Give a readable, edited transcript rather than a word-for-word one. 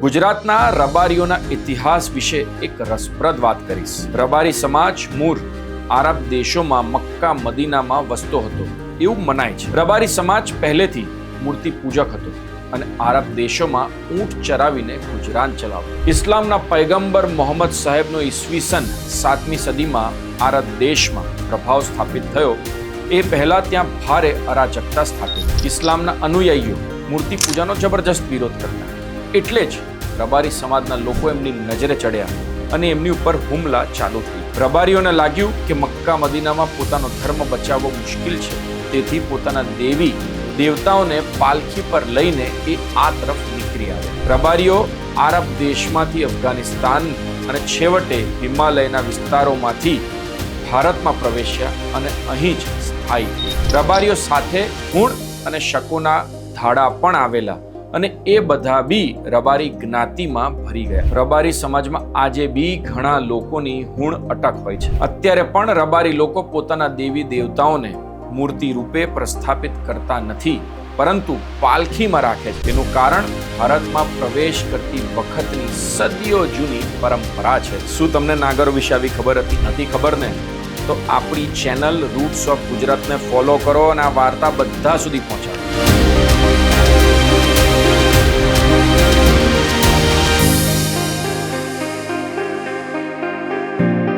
ગુજરાતના રબારીઓના ઇતિહાસ વિશે એક રસપ્રદ વાત કરીશ. રબારી સમાજ મૂળ આરબ દેશોમાં મક્કા મદીનામાં વસતો હતો એવું મનાય છે. રબારી સમાજ પહેલેથી મૂર્તિ પૂજક હતો અને આરબ દેશોમાં ઊંટ ચરાવીને ગુજરાન ચલાવતો. ઇસ્લામના પૈગંબર મોહમ્મદ સાહેબનો ઈસવીસન 7મી સદીમાં આરબ દેશમાં પ્રભાવ સ્થાપિત થયો એ પહેલા ત્યાં ભારે અરાજકતા સ્થાપી. ઇસ્લામના અનુયાયીઓ મૂર્તિ પૂજાનો જબરજસ્ત વિરોધ કરતા, એટલે જ રબારી સમાજના લોકો એમની નજરે ચડ્યા અને એમની ઉપર હુમલા ચાલુ થઈ. રબારીઓને લાગ્યું કે મક્કા મદીનામાં પોતાનો ધર્મ બચાવવો મુશ્કેલ છે, તેથી પોતાના દેવી દેવતાઓને પાલખી પર લઈને એ આ તરફ નીકળી આવ્યા. રબારીઓ આરબ દેશમાંથી અફઘાનિસ્તાન અને છેવટે હિમાલયના વિસ્તારોમાંથી ભારતમાં પ્રવેશ્યા અને અહીં જ સ્થાયી. રબારીઓ સાથે હુણ અને શકોના ધાડા પણ આવેલા અને એ બધા બી રબારી જ્ઞાતિમાં ભરી ગયા. રબારી સમાજમાં આજે બી ઘણા લોકોની હુણ અટક હોય છે. અત્યારે પણ રબારી લોકો પોતાના દેવી દેવતાઓને મૂર્તિ રૂપે પ્રસ્થાપિત કરતા નથી, પરંતુ પાલખીમાં રાખે છે. તેનું કારણ ભારતમાં પ્રવેશ કરતી વખતની સદીઓ જૂની પરંપરા છે. શું તમને નાગરો વિશે આવી ખબર હતી? નથી ખબર ને? તો આપણી ચેનલ રૂટ્સ ઓફ ગુજરાતને ફોલો કરો અને આ વાર્તા બધા સુધી પહોંચાડો.